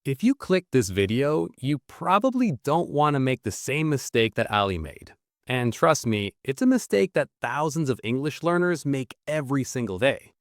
If you click this video, you probably don't want to make the same mistake that Ali made. And trust me, it's a mistake that thousands of English learners make every single day.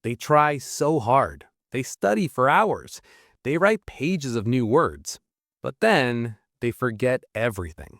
They try so hard. They study for hours. They write pages of new words. But then they forget everything.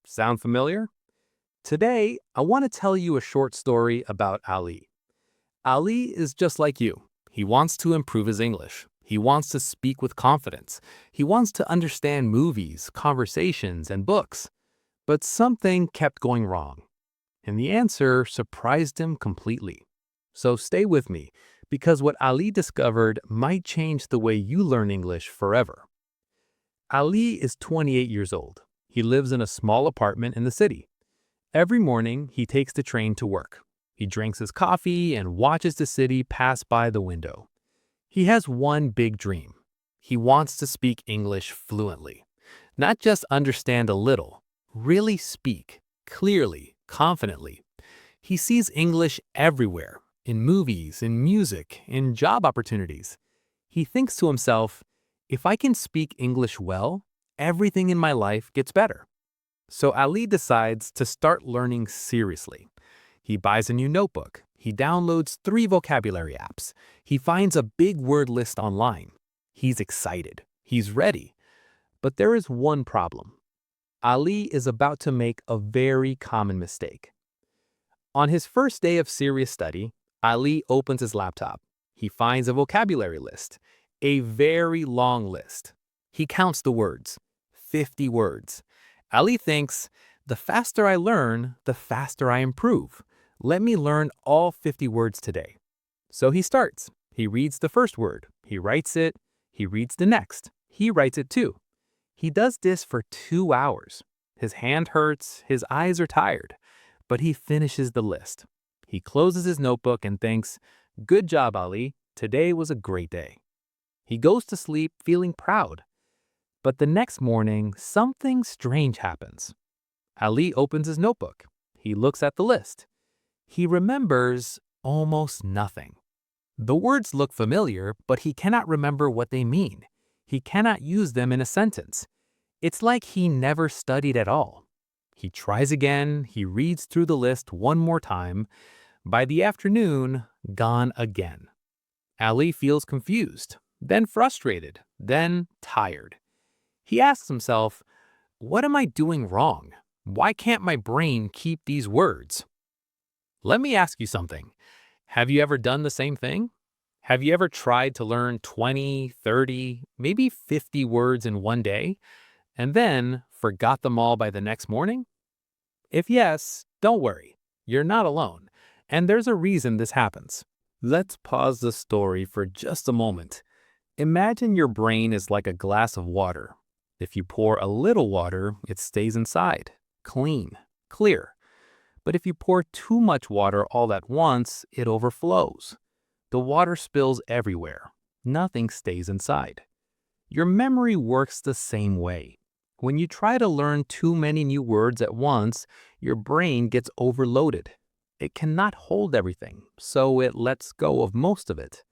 Sound familiar? Today, I want to tell you a short story about Ali. Ali is just like you. He wants to improve his English. He wants to speak with confidence. He wants to understand movies, conversations, and books. But something kept going wrong. And the answer surprised him completely. So stay with me, because what Ali discovered might change the way you learn English forever. Ali is 28 years old. He lives in a small apartment in the city. Every morning, he takes the train to work. He drinks his coffee and watches the city pass by the window. He has one big dream. He wants to speak English fluently. Not just understand a little, really speak, clearly, confidently. He sees English everywhere, in movies, in music, in job opportunities. He thinks to himself, if I can speak English well, everything in my life gets better. So Ali decides to start learning seriously. He buys a new notebook. He downloads 3 vocabulary apps. He finds a big word list online. He's excited. He's ready. But there is one problem. Ali is about to make a very common mistake. On his first day of serious study, Ali opens his laptop. He finds a vocabulary list, a very long list. He counts the words, 50 words. Ali thinks, the faster I learn, the faster I improve. Let me learn all 50 words today. So he starts. He reads the first word. He writes it. He reads the next. He writes it too. He does this for 2 hours. His hand hurts. His eyes are tired. But he finishes the list. He closes his notebook and thinks, good job, Ali. Today was a great day. He goes to sleep feeling proud. But the next morning, something strange happens. Ali opens his notebook. He looks at the list. He remembers almost nothing. The words look familiar, but he cannot remember what they mean. He cannot use them in a sentence. It's like he never studied at all. He tries again. He reads through the list one more time. By the afternoon, gone again. Ali feels confused, then frustrated, then tired. He asks himself, what am I doing wrong? Why can't my brain keep these words? Let me ask you something. Have you ever done the same thing? Have you ever tried to learn 20, 30, maybe 50 words in one day, and then forgot them all by the next morning? If yes, don't worry. You're not alone, and there's a reason this happens. Let's pause the story for just a moment. Imagine your brain is like a glass of water. If you pour a little water, it stays inside, clean, clear. But if you pour too much water all at once, it overflows. The water spills everywhere. Nothing stays inside. Your memory works the same way. When you try to learn too many new words at once, your brain gets overloaded. It cannot hold everything, so it lets go of most of it.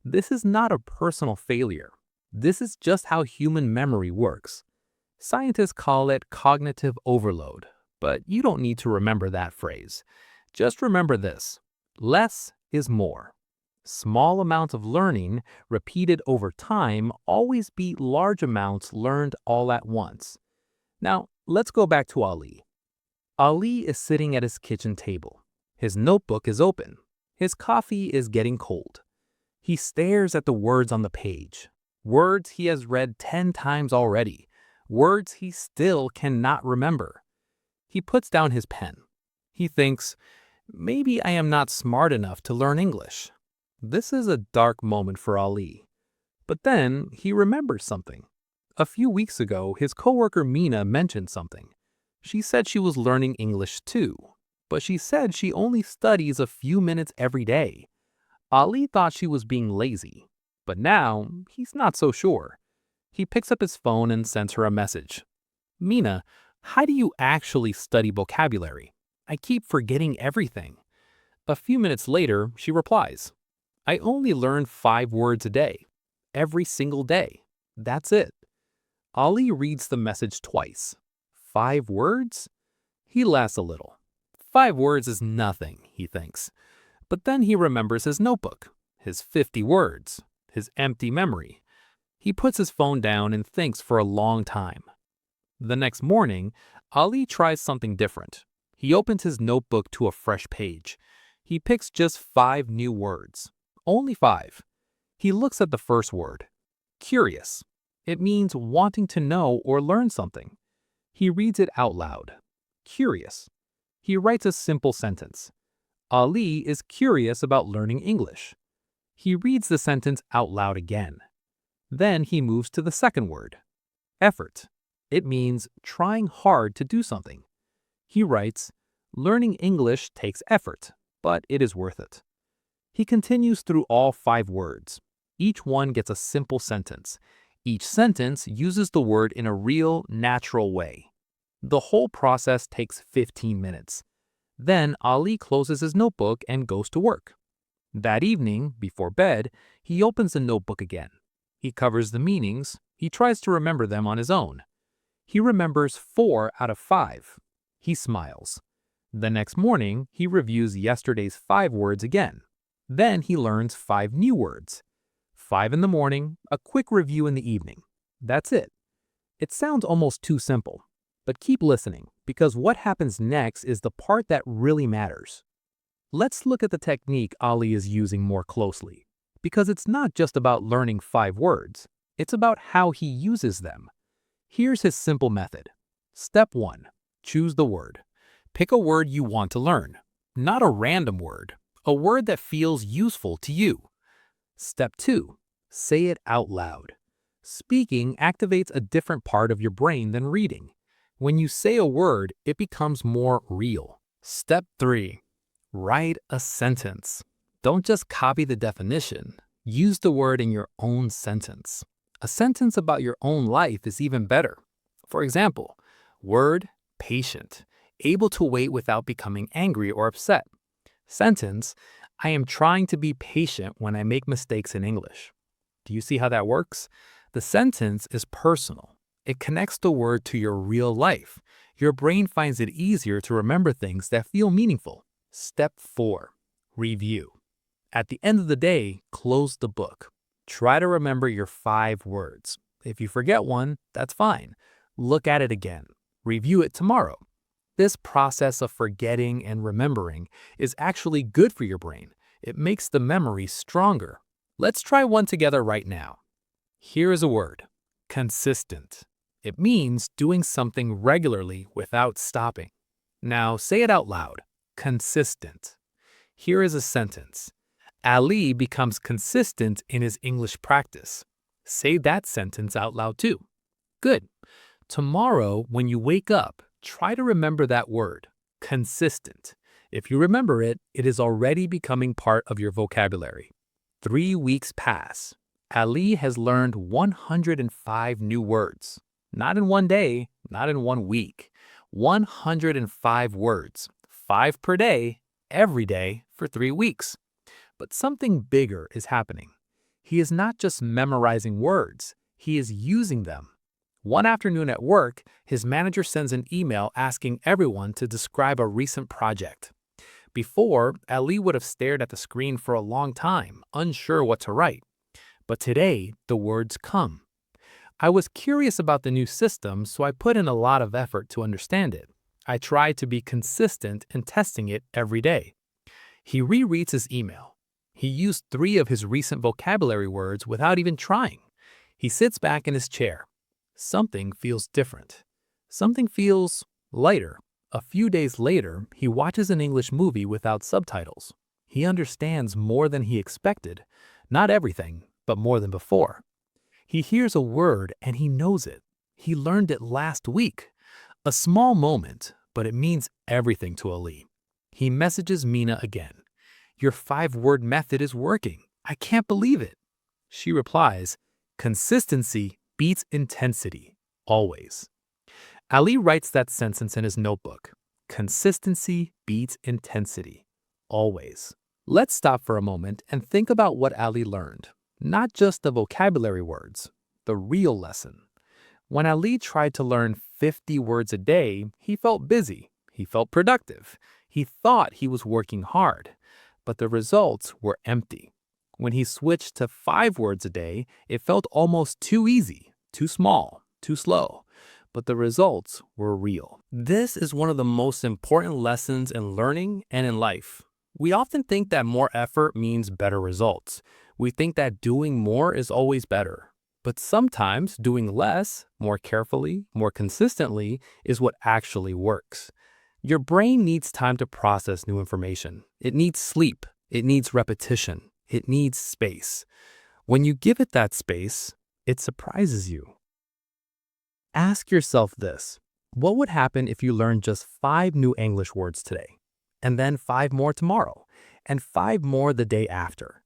This is not a personal failure. This is just how human memory works. Scientists call it cognitive overload. But you don't need to remember that phrase. Just remember this. Less is more. Small amounts of learning repeated over time always beat large amounts learned all at once. Now, let's go back to Ali. Ali is sitting at his kitchen table. His notebook is open. His coffee is getting cold. He stares at the words on the page. Words he has read 10 times already. Words he still cannot remember. He puts down his pen. He thinks, maybe I am not smart enough to learn English. This is a dark moment for Ali. But then he remembers something. A few weeks ago, his coworker Mina mentioned something. She said she was learning English too, but she said she only studies a few minutes every day. Ali thought she was being lazy, but now he's not so sure. He picks up his phone and sends her a message. Mina, how do you actually study vocabulary? I keep forgetting everything. A few minutes later, she replies, I only learn 5 words a day, every single day. That's it. Ali reads the message twice. 5 words? He laughs a little. 5 words is nothing, he thinks. But then he remembers his notebook, his 50 words, his empty memory. He puts his phone down and thinks for a long time. The next morning, Ali tries something different. He opens his notebook to a fresh page. He picks just 5 new words. Only 5. He looks at the first word. Curious. It means wanting to know or learn something. He reads it out loud. Curious. He writes a simple sentence. Ali is curious about learning English. He reads the sentence out loud again. Then he moves to the second word. Effort. It means trying hard to do something. He writes, learning English takes effort, but it is worth it. He continues through all 5 words. Each one gets a simple sentence. Each sentence uses the word in a real, natural way. The whole process takes 15 minutes. Then Ali closes his notebook and goes to work. That evening, before bed, he opens the notebook again. He covers the meanings. He tries to remember them on his own. He remembers 4 out of 5. He smiles. The next morning, he reviews yesterday's 5 words again. Then he learns 5 new words. 5 in the morning, a quick review in the evening. That's it. It sounds almost too simple. But keep listening, because what happens next is the part that really matters. Let's look at the technique Ali is using more closely, because it's not just about learning 5 words, it's about how he uses them. Here's his simple method. Step 1. Choose the word. Pick a word you want to learn, not a random word, a word that feels useful to you. Step 2. Say it out loud. Speaking activates a different part of your brain than reading. When you say a word, it becomes more real. Step 3. Write a sentence. Don't just copy the definition. Use the word in your own sentence. A sentence about your own life is even better. For example, word, patient, able to wait without becoming angry or upset. Sentence, I am trying to be patient when I make mistakes in English. Do you see how that works? The sentence is personal. It connects the word to your real life. Your brain finds it easier to remember things that feel meaningful. Step 4. Review. At the end of the day, close the book. Try to remember your 5 words. If you forget one, that's fine. Look at it again. Review it tomorrow. This process of forgetting and remembering is actually good for your brain. It makes the memory stronger. Let's try one together right now. Here is a word. Consistent. It means doing something regularly without stopping. Now say it out loud. Consistent. Here is a sentence. Ali becomes consistent in his English practice. Say that sentence out loud too. Good. Tomorrow, when you wake up, try to remember that word, consistent. If you remember it, it is already becoming part of your vocabulary. 3 weeks pass. Ali has learned 105 new words. Not in one day, not in 1 week. 105 words, 5 per day, every day for 3 weeks. But something bigger is happening. He is not just memorizing words, he is using them. One afternoon at work, his manager sends an email asking everyone to describe a recent project. Before, Ali would have stared at the screen for a long time, unsure what to write. But today, the words come. I was curious about the new system, so I put in a lot of effort to understand it. I tried to be consistent in testing it every day. He rereads his email. He used 3 of his recent vocabulary words without even trying. He sits back in his chair. Something feels different. Something feels lighter. A few days later, he watches an English movie without subtitles. He understands more than he expected. Not everything, but more than before. He hears a word and he knows it. He learned it last week. A small moment, but it means everything to Ali. He messages Mina again. Your 5-word method is working. I can't believe it. She replies, consistency beats intensity, always. Ali writes that sentence in his notebook. Consistency beats intensity, always. Let's stop for a moment and think about what Ali learned. Not just the vocabulary words, the real lesson. When Ali tried to learn 50 words a day, he felt busy, he felt productive, he thought he was working hard, but the results were empty. When he switched to 5 words a day, it felt almost too easy, too small, too slow, but the results were real. This is one of the most important lessons in learning and in life. We often think that more effort means better results. We think that doing more is always better. But sometimes doing less, more carefully, more consistently, is what actually works. Your brain needs time to process new information. It needs sleep. It needs repetition. It needs space. When you give it that space, it surprises you. Ask yourself this: what would happen if you learned just 5 new English words today, and then 5 more tomorrow, and 5 more the day after?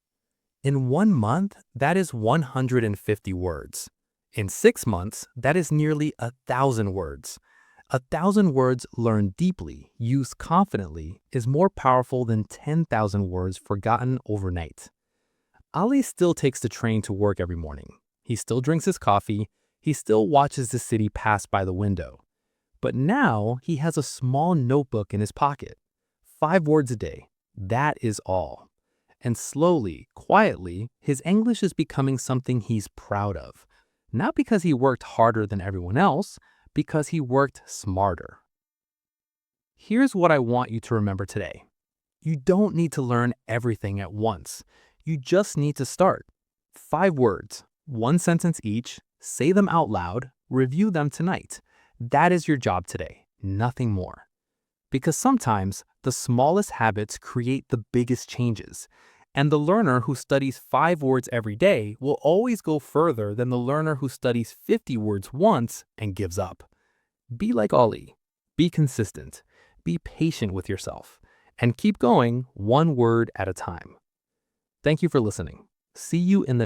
In 1 month, that is 150 words. In 6 months, that is nearly 1,000 words. 1,000 words learned deeply, used confidently, is more powerful than 10,000 words forgotten overnight. Ali still takes the train to work every morning. He still drinks his coffee. He still watches the city pass by the window. But now he has a small notebook in his pocket. 5 words a day. That is all. And slowly, quietly, his English is becoming something he's proud of. Not because he worked harder than everyone else, because he worked smarter. Here's what I want you to remember today. You don't need to learn everything at once. You just need to start. 5 words, 1 sentence each, say them out loud, review them tonight. That is your job today, nothing more. Because sometimes the smallest habits create the biggest changes. And the learner who studies 5 words every day will always go further than the learner who studies 50 words once and gives up. Be like Ali. Be consistent. Be patient with yourself. And keep going 1 word at a time. Thank you for listening. See you in the